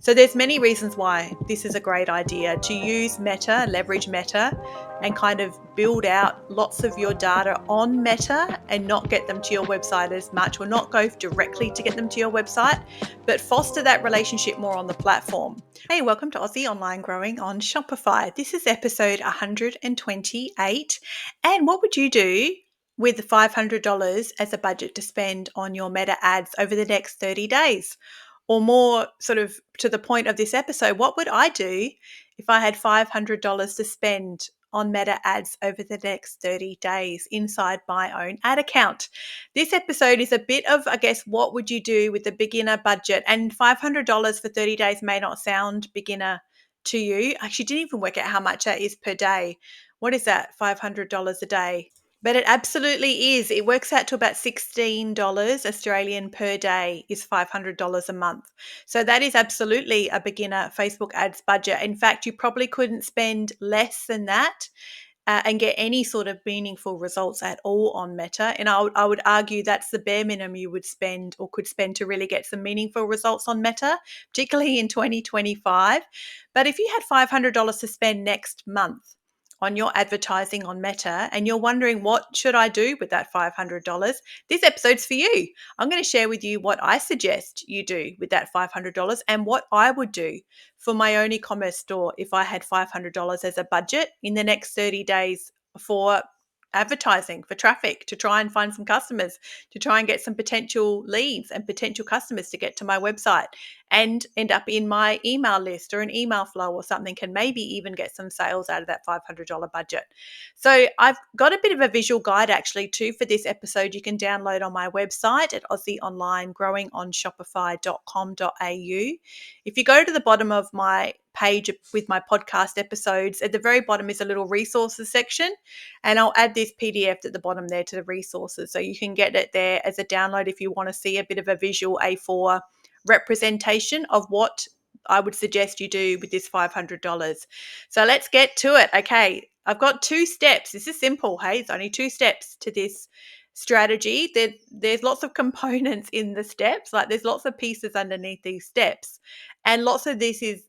So there's many reasons why this is a great idea to use Meta, leverage Meta, and kind of build out lots of your data on Meta and not get them to your website as much, or not go directly to get them to your website, but foster that relationship more on the platform. Hey, welcome to Aussie Online Growing on Shopify. This is episode 128. And what would you do with $500 as a budget to spend on your Meta ads over the next 30 days? Or more sort of to the point of this episode, what would I do if I had $500 to spend on Meta ads over the next 30 days inside my own ad account? This episode is a bit of, I guess, what would you do with a beginner budget? And $500 for 30 days may not sound beginner to you. I actually didn't even work out how much that is per day. What is that? $500 a day. But it absolutely is. It works out to about $16 Australian per day is $500 a month. So that is absolutely a beginner Facebook ads budget. In fact, you probably couldn't spend less than that and get any sort of meaningful results at all on Meta. And I would argue that's the bare minimum you would spend or could spend to really get some meaningful results on Meta, particularly in 2025. But if you had $500 to spend next month on your advertising on Meta and you're wondering what should I do with that $500, this episode's for you. I'm going to share with you what I suggest you do with that $500 and what I would do for my own e-commerce store if I had $500 as a budget in the next 30 days for advertising, for traffic, to try and find some customers, to try and get some potential leads and potential customers to get to my website and end up in my email list or an email flow or something, and maybe even get some sales out of that $500 budget. So I've got a bit of a visual guide actually too for this episode you can download on my website at aussieonlinegrowingонshopify.com.au. If you go to the bottom of my page with my podcast episodes, at the very bottom is a little resources section, and I'll add this PDF at the bottom there to the resources, so you can get it there as a download if you want to see a bit of a visual A4 representation of what I would suggest you do with this $500. So let's get to it. Okay, I've got 2 steps. This is simple, hey? It's only 2 steps to this strategy. There's lots of components in the steps, like there's lots of pieces underneath these steps, and lots of this is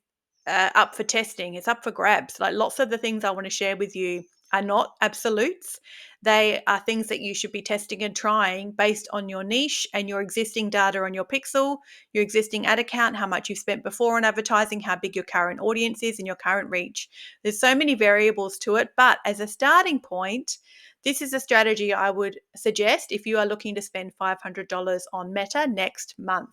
up for testing. It's up for grabs. Like lots of the things I want to share with you are not absolutes. They are things that you should be testing and trying based on your niche and your existing data on your pixel, your existing ad account, how much you've spent before on advertising, how big your current audience is, and your current reach. There's so many variables to it, but as a starting point, this is a strategy I would suggest if you are looking to spend $500 on Meta next month.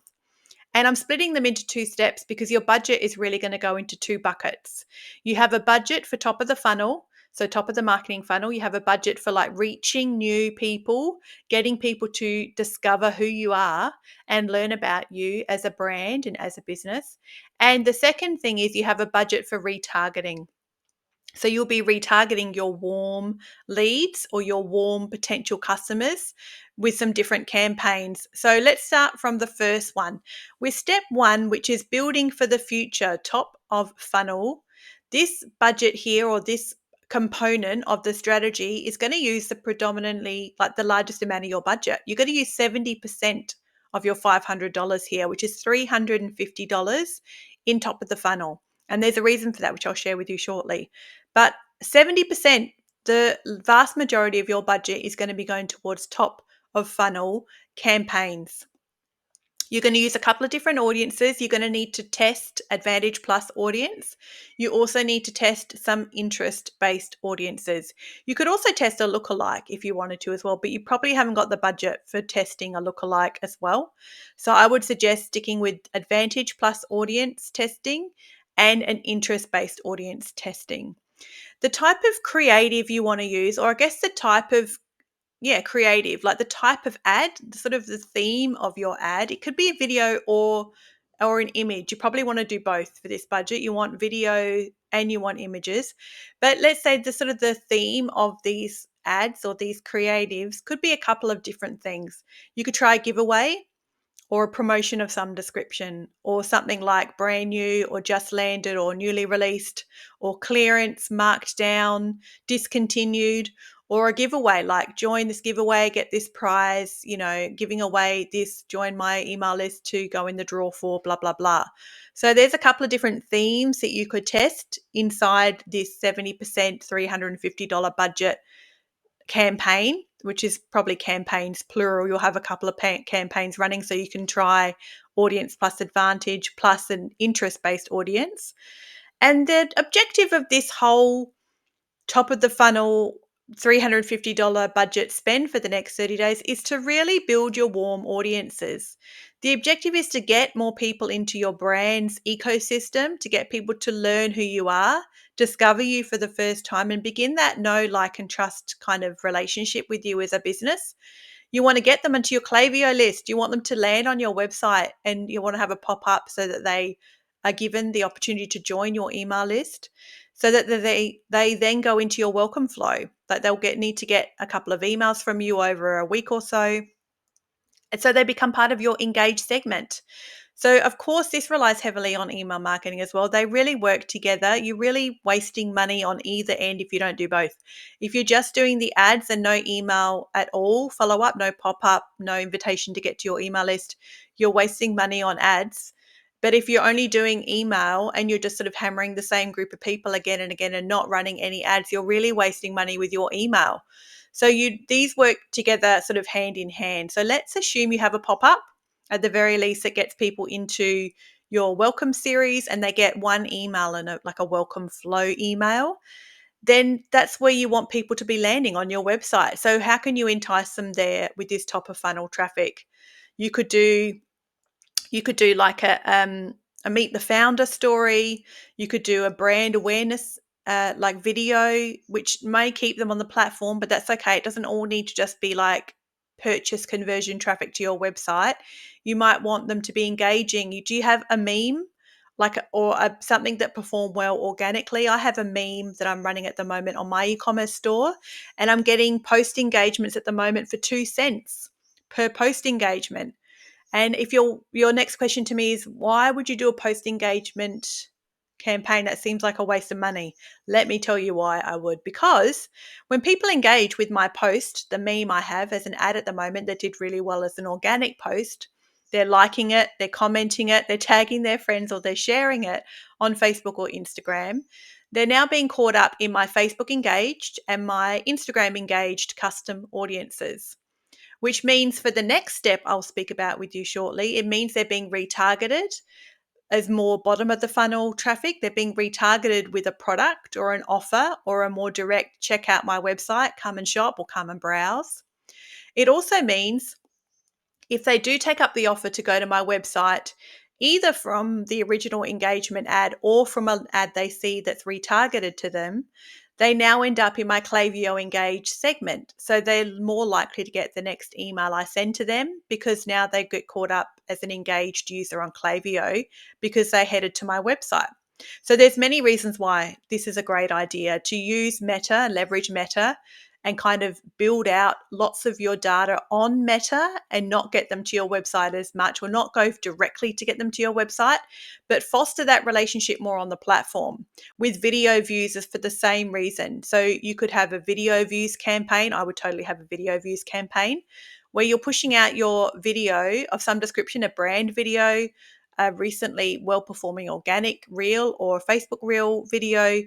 And I'm splitting them into 2 steps because your budget is really going to go into 2 buckets. You have a budget for top of the funnel. So top of the marketing funnel, you have a budget for like reaching new people, getting people to discover who you are and learn about you as a brand and as a business. And the second thing is you have a budget for retargeting. So you'll be retargeting your warm leads or your warm potential customers with some different campaigns. So let's start from the first one with step 1, which is building for the future, top of funnel. This budget here, or this component of the strategy, is going to use the predominantly like the largest amount of your budget. You're going to use 70% of your $500 here, which is $350 in top of the funnel. And there's a reason for that, which I'll share with you shortly. But 70%, the vast majority of your budget is going to be going towards top of funnel campaigns. You're going to use a couple of different audiences. You're going to need to test Advantage Plus audience. You also need to test some interest-based audiences. You could also test a lookalike if you wanted to as well, but you probably haven't got the budget for testing a lookalike as well. So I would suggest sticking with Advantage Plus audience testing and an interest-based audience testing. The type of creative you want to use, or I guess the type of creative, like the type of ad, sort of the theme of your ad. It could be a video or an image. You probably want to do both for this budget. You want video and you want images. But let's say the sort of the theme of these ads or these creatives could be a couple of different things. You could try a giveaway or a promotion of some description, or something like brand new or just landed or newly released or clearance, marked down, discontinued, or a giveaway, like join this giveaway, get this prize, giving away this, join my email list to go in the draw for blah, blah, blah. So there's a couple of different themes that you could test inside this 70% $350 budget campaign, which is probably campaigns plural. You'll have a couple of campaigns running, so you can try audience plus advantage plus an interest-based audience. And the objective of this whole top of the funnel $350 budget spend for the next 30 days is to really build your warm audiences. The objective is to get more people into your brand's ecosystem, to get people to learn who you are, discover you for the first time, and begin that know, like, and trust kind of relationship with you as a business. You want to get them into your Klaviyo list. You want them to land on your website, and you want to have a pop-up so that they are given the opportunity to join your email list, so that they then go into your welcome flow. Like, they'll need to get a couple of emails from you over a week or so. And so they become part of your engaged segment. So, of course, this relies heavily on email marketing as well. They really work together. You're really wasting money on either end if you don't do both. If you're just doing the ads and no email at all, follow up, no pop-up, no invitation to get to your email list, you're wasting money on ads. But if you're only doing email and you're just sort of hammering the same group of people again and again and not running any ads, you're really wasting money with your email. So these work together sort of hand in hand. So let's assume you have a pop-up. At the very least, it gets people into your welcome series and they get one email and a welcome flow email. Then that's where you want people to be landing, on your website. So how can you entice them there with this top of funnel traffic? You could do like a meet the founder story. You could do a brand awareness like video, which may keep them on the platform, but that's okay. It doesn't all need to just be like purchase conversion traffic to your website. You might want them to be engaging. Do you have a meme something that performed well organically? I have a meme that I'm running at the moment on my e-commerce store, and I'm getting post engagements at the moment for 2 cents per post engagement. And if your next question to me is, why would you do a post engagement campaign? That seems like a waste of money. Let me tell you why I would. Because when people engage with my post, the meme I have as an ad at the moment that did really well as an organic post, they're liking it, they're commenting it, they're tagging their friends, or they're sharing it on Facebook or Instagram. They're now being caught up in my Facebook engaged and my Instagram engaged custom audiences, which means for the next step I'll speak about with you shortly, it means they're being retargeted as more bottom of the funnel traffic. They're being retargeted with a product or an offer or a more direct check out my website, come and shop or come and browse. It also means if they do take up the offer to go to my website, either from the original engagement ad or from an ad they see that's retargeted to them, they now end up in my Klaviyo Engage segment. So they're more likely to get the next email I send to them, because now they get caught up as an engaged user on Klaviyo because they headed to my website. So there's many reasons why this is a great idea, to use Meta and leverage Meta and kind of build out lots of your data on Meta and not get them to your website as much, or not go directly to get them to your website, but foster that relationship more on the platform with video views for the same reason. So you could have a video views campaign. I would totally have a video views campaign where you're pushing out your video of some description, a brand video, a recently well-performing organic reel or a Facebook reel video,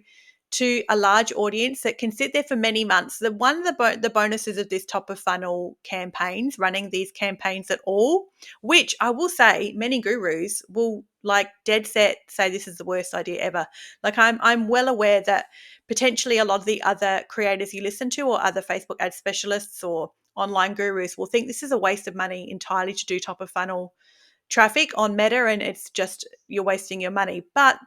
to a large audience that can sit there for many months. One of the bonuses of this top of funnel campaigns, running these campaigns at all, which I will say many gurus will like dead set say this is the worst idea ever. Like I'm well aware that potentially a lot of the other creators you listen to or other Facebook ad specialists or online gurus will think this is a waste of money entirely to do top of funnel traffic on Meta, and it's just you're wasting your money. But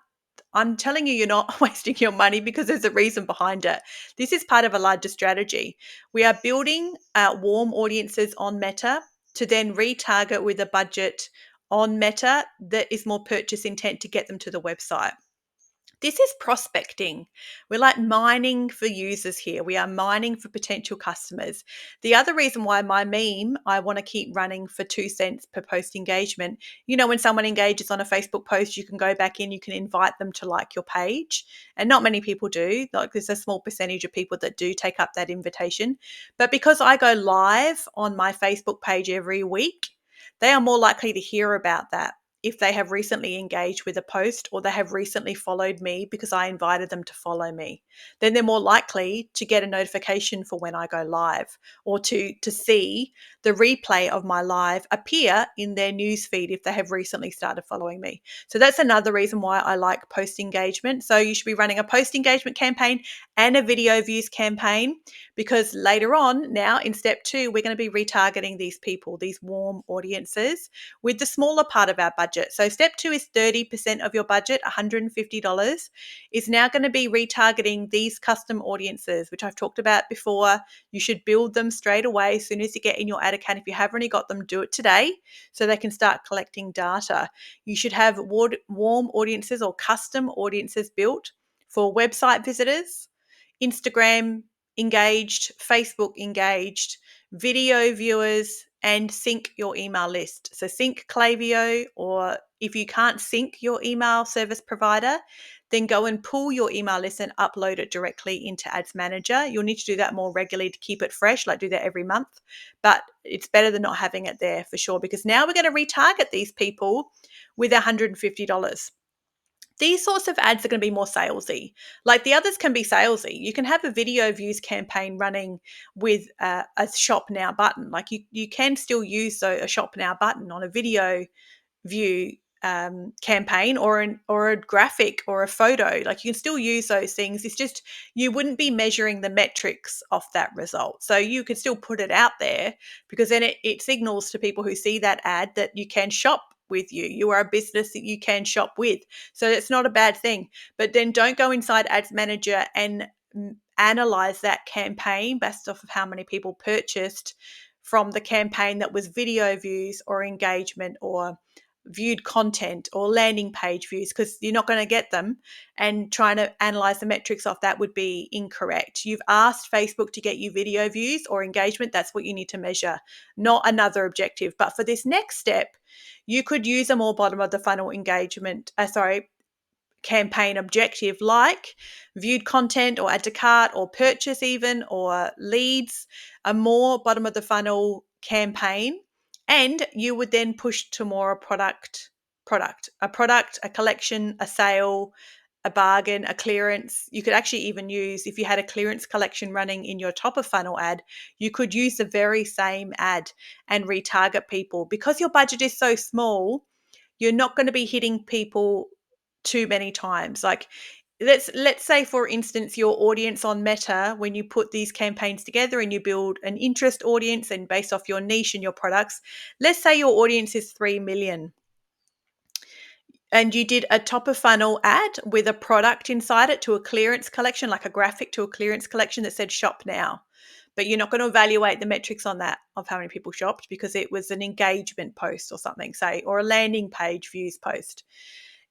I'm telling you, you're not wasting your money, because there's a reason behind it. This is part of a larger strategy. We are building warm audiences on Meta to then retarget with a budget on Meta that is more purchase intent to get them to the website. This is prospecting. We're like mining for users here. We are mining for potential customers. The other reason why my meme, I want to keep running for 2 cents per post engagement. When someone engages on a Facebook post, you can go back in, you can invite them to like your page. And not many people do. Like there's a small percentage of people that do take up that invitation. But because I go live on my Facebook page every week, they are more likely to hear about that if they have recently engaged with a post or they have recently followed me because I invited them to follow me. Then they're more likely to get a notification for when I go live, or to see the replay of my live appear in their newsfeed if they have recently started following me. So that's another reason why I like post engagement. So you should be running a post engagement campaign and a video views campaign, because later on, now in step 2, we're going to be retargeting these people, these warm audiences, with the smaller part of our budget. So step 2 is 30% of your budget, $150, is now going to be retargeting these custom audiences, which I've talked about before. You should build them straight away as soon as you get in your ad account. If you have already got them, do it today so they can start collecting data. You should have warm audiences or custom audiences built for website visitors, Instagram engaged, Facebook engaged, video viewers, and sync your email list. So sync Klaviyo, or if you can't sync your email service provider, then go and pull your email list and upload it directly into Ads Manager. You'll need to do that more regularly to keep it fresh, like do that every month. But it's better than not having it there for sure, because now we're going to retarget these people with $150. These sorts of ads are going to be more salesy. Like the others can be salesy. You can have a video views campaign running with a shop now button. Like you can still use a shop now button on a video view campaign, or a graphic or a photo. Like you can still use those things. It's just you wouldn't be measuring the metrics of that result. So you could still put it out there, because then it signals to people who see that ad that you can shop with you. You are a business that you can shop with. So it's not a bad thing. But then don't go inside Ads Manager and analyze that campaign based off of how many people purchased from the campaign that was video views or engagement or viewed content or landing page views, because you're not going to get them, and trying to analyze the metrics off that would be incorrect. You've asked Facebook to get you video views or engagement. That's what you need to measure, not another objective. But for this next step, you could use a more bottom of the funnel campaign objective, like viewed content or add to cart or purchase even, or leads, a more bottom of the funnel campaign. And you would then push to more a product, a collection, a sale, a bargain, a clearance. You could actually even use, if you had a clearance collection running in your top of funnel ad, you could use the very same ad and retarget people. Because your budget is so small, you're not going to be hitting people too many times. Like let's say, for instance, your audience on Meta, when you put these campaigns together and you build an interest audience and based off your niche and your products, let's say your audience is 3 million, and you did a top of funnel ad with a product inside it to a clearance collection, like a graphic to a clearance collection that said shop now. But you're not going to evaluate the metrics on that of how many people shopped, because it was an engagement post or something, say, or a landing page views post.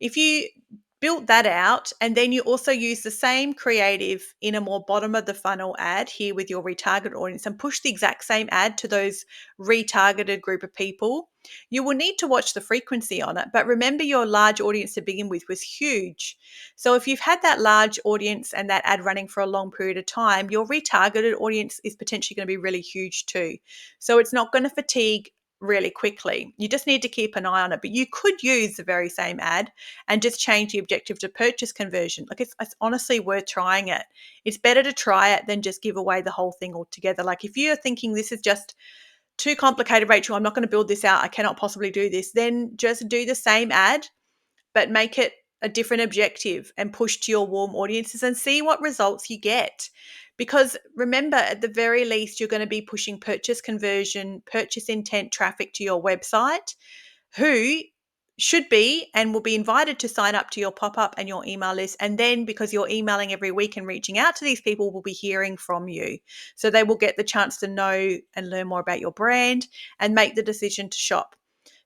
If you built that out, and then you also use the same creative in a more bottom of the funnel ad here with your retargeted audience, and push the exact same ad to those retargeted group of people, you will need to watch the frequency on it. But remember, your large audience to begin with was huge. So if you've had that large audience and that ad running for a long period of time, your retargeted audience is potentially going to be really huge too. So it's not going to fatigue really quickly. You just need to keep an eye on it. But you could use the very same ad and just change the objective to purchase conversion. Like it's honestly worth trying it. It's better to try it than just give away the whole thing altogether. Like if you're thinking this is just too complicated, Rachel, I'm not going to build this out, I cannot possibly do this, then just do the same ad, but make it a different objective and push to your warm audiences and see what results you get. Because remember, at the very least, you're going to be pushing purchase conversion, purchase intent traffic to your website, who should be and will be invited to sign up to your pop-up and your email list. And then because you're emailing every week and reaching out to these people, will be hearing from you. So they will get the chance to know and learn more about your brand and make the decision to shop.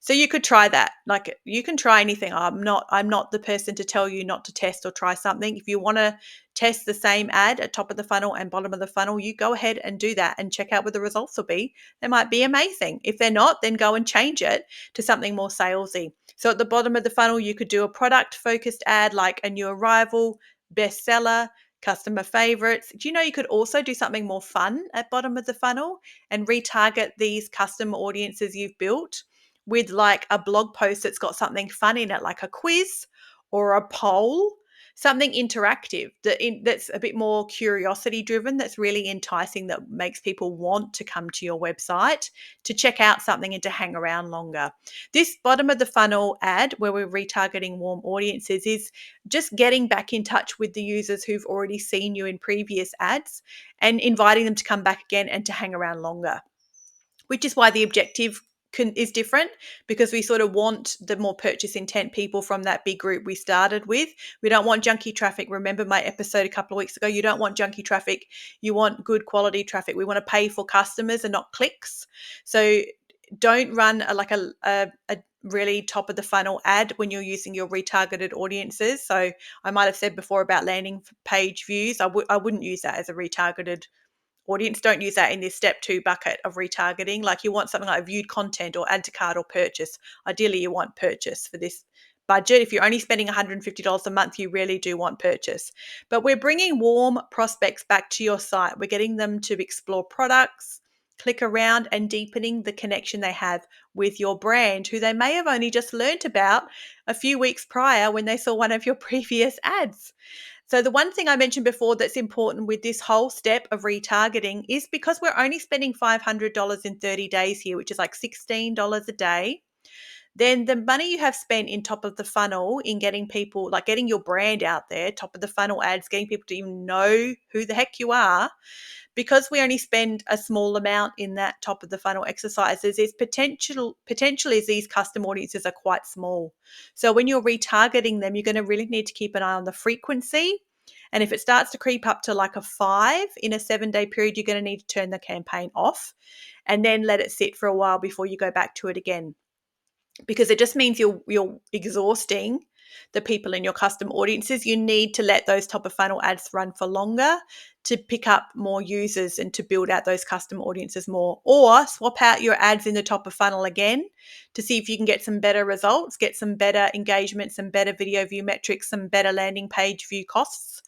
So you could try that. Like, you can try anything. I'm not the person to tell you not to test or try something. If you want to test the same ad at top of the funnel and bottom of the funnel, you go ahead and do that and check out what the results will be. They might be amazing. If they're not, then go and change it to something more salesy. So at the bottom of the funnel, you could do a product focused ad like a new arrival, bestseller, customer favorites. Do you know you could also do something more fun at bottom of the funnel and retarget these custom audiences you've built with like a blog post that's got something fun in it, like a quiz or a poll, something interactive that's a bit more curiosity driven, that's really enticing, that makes people want to come to your website to check out something and to hang around longer. This bottom of the funnel ad where we're retargeting warm audiences is just getting back in touch with the users who've already seen you in previous ads and inviting them to come back again and to hang around longer, which is why the objective is different, because we sort of want the more purchase intent people from that big group we started with. We don't want junky traffic. Remember my episode a couple of weeks ago? You don't want junky traffic. You want good quality traffic. We want to pay for customers and not clicks. So don't run a really top of the funnel ad when you're using your retargeted audiences. So I might have said before about landing page views. I wouldn't use that as a retargeted audience. Don't use that in this step 2 bucket of retargeting. Like, you want something like viewed content or add to cart or purchase. Ideally, you want purchase for this budget. If you're only spending $150 a month, you really do want purchase. But we're bringing warm prospects back to your site. We're getting them to explore products, click around, and deepening the connection they have with your brand, who they may have only just learnt about a few weeks prior when they saw one of your previous ads. So the one thing I mentioned before that's important with this whole step of retargeting is, because we're only spending $500 in 30 days here, which is like $16 a day, then the money you have spent in top of the funnel in getting people, like getting your brand out there, top of the funnel ads, getting people to even know who the heck you are, because we only spend a small amount in that top of the funnel exercises, is potential is these custom audiences are quite small. So when you're retargeting them, you're going to really need to keep an eye on the frequency. And if it starts to creep up to like a 5 in a 7-day period, you're going to need to turn the campaign off and then let it sit for a while before you go back to it again, because it just means you're exhausting the people in your custom audiences. You need to let those top of funnel ads run for longer to pick up more users and to build out those custom audiences more, or swap out your ads in the top of funnel again to see if you can get some better results, get some better engagement, some better video view metrics, some better landing page view costs,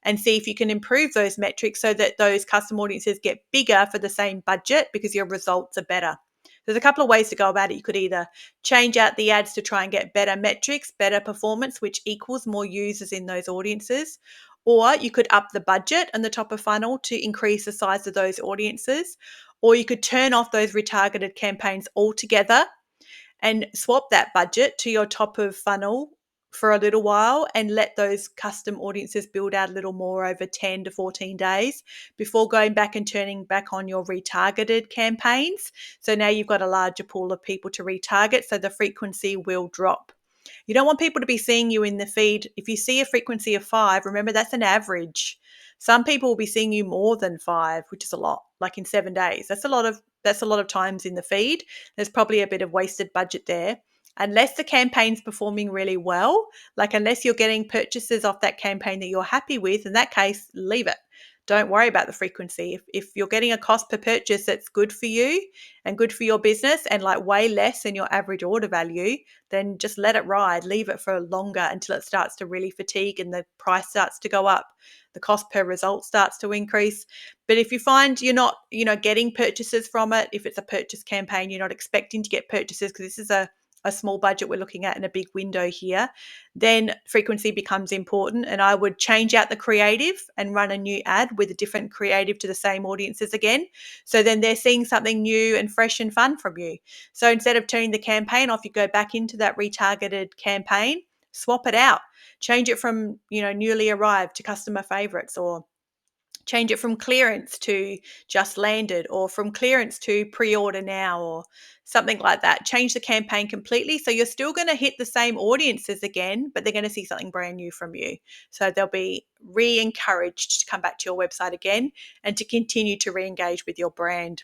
and see if you can improve those metrics so that those custom audiences get bigger for the same budget because your results are better. There's a couple of ways to go about it. You could either change out the ads to try and get better metrics, better performance, which equals more users in those audiences, or you could up the budget and the top of funnel to increase the size of those audiences, or you could turn off those retargeted campaigns altogether and swap that budget to your top of funnel for a little while and let those custom audiences build out a little more over 10 to 14 days before going back and turning back on your retargeted campaigns. So now you've got a larger pool of people to retarget, so the frequency will drop. You don't want people to be seeing you in the feed. If you see a frequency of 5, remember that's an average. Some people will be seeing you more than 5, which is a lot, like in 7 days. That's a lot of times in the feed. There's probably a bit of wasted budget there. Unless the campaign's performing really well, like unless you're getting purchases off that campaign that you're happy with, in that case, leave it. Don't worry about the frequency. If you're getting a cost per purchase that's good for you and good for your business and like way less than your average order value, then just let it ride. Leave it for longer until it starts to really fatigue and the price starts to go up. The cost per result starts to increase. But if you find you're not, getting purchases from it, if it's a purchase campaign, you're not expecting to get purchases because this is a small budget we're looking at in a big window here, then frequency becomes important. And I would change out the creative and run a new ad with a different creative to the same audiences again. So then they're seeing something new and fresh and fun from you. So instead of turning the campaign off, you go back into that retargeted campaign, swap it out, change it from, newly arrived to customer favorites, or change it from clearance to just landed, or from clearance to pre-order now, or something like that. Change the campaign completely. So you're still going to hit the same audiences again, but they're going to see something brand new from you. So they'll be re-encouraged to come back to your website again and to continue to re-engage with your brand.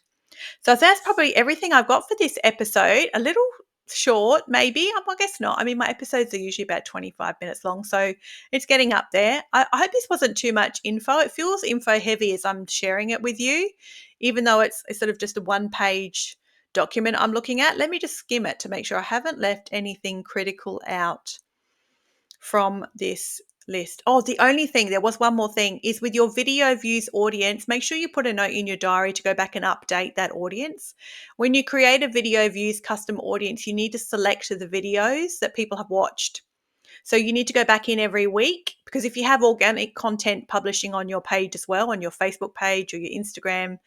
So that's probably everything I've got for this episode. A little short, maybe. I guess not. I mean, my episodes are usually about 25 minutes long, so it's getting up there. I hope this wasn't too much info. It feels info heavy as I'm sharing it with you, even though it's sort of just a one-page document I'm looking at. Let me just skim it to make sure I haven't left anything critical out from this list. Oh, the only thing, there was one more thing, is with your video views audience, make sure you put a note in your diary to go back and update that audience. When you create a video views custom audience, you need to select the videos that people have watched. So you need to go back in every week, because if you have organic content publishing on your page as well, on your Facebook page or your Instagram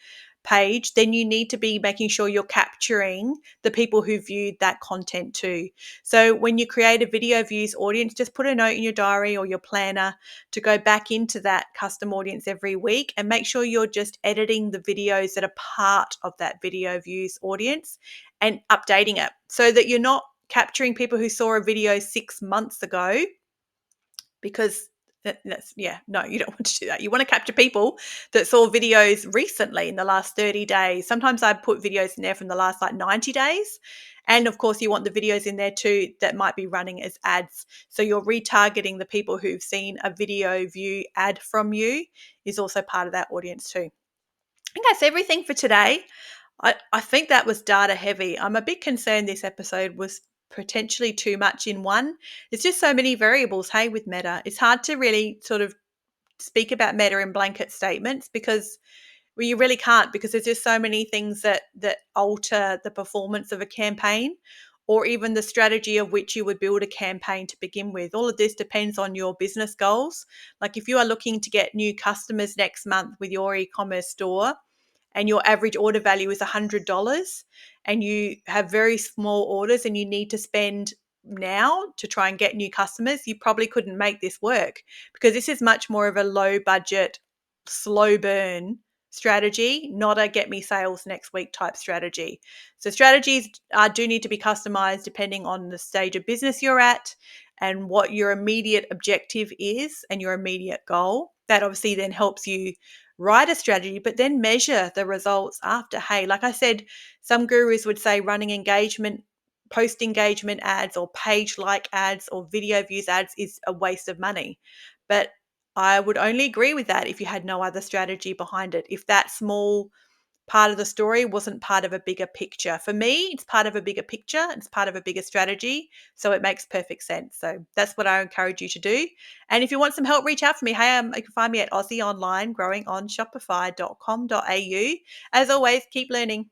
page, then you need to be making sure you're capturing the people who viewed that content too. So when you create a video views audience, just put a note in your diary or your planner to go back into that custom audience every week and make sure you're just editing the videos that are part of that video views audience and updating it so that you're not capturing people who saw a video 6 months ago, because no, you don't want to do that. You want to capture people that saw videos recently in the last 30 days. Sometimes I put videos in there from the last 90 days. And of course, you want the videos in there too that might be running as ads. So you're retargeting the people who've seen a video view ad from you is also part of that audience too. I think that's everything for today. I think that was data heavy. I'm a bit concerned this episode was potentially too much in one. There's just so many variables, hey, with Meta. It's hard to really sort of speak about Meta in blanket statements because you really can't, because there's just so many things that alter the performance of a campaign or even the strategy of which you would build a campaign to begin with. All of this depends on your business goals. Like if you are looking to get new customers next month with your e-commerce store, and your average order value is $100 and you have very small orders and you need to spend now to try and get new customers, you probably couldn't make this work, because this is much more of a low budget, slow burn strategy, not a get me sales next week type strategy. So strategies do need to be customized depending on the stage of business you're at and what your immediate objective is and your immediate goal. That obviously then helps you write a strategy, but then measure the results after. Hey, like I said, some gurus would say running engagement, post engagement ads or page like ads or video views ads is a waste of money. But I would only agree with that if you had no other strategy behind it. If that small part of the story wasn't part of a bigger picture. For me, it's part of a bigger picture. It's part of a bigger strategy. So it makes perfect sense. So that's what I encourage you to do. And if you want some help, reach out for me. Hey, you can find me at Aussie Online, growing on Shopify.com.au. As always, keep learning.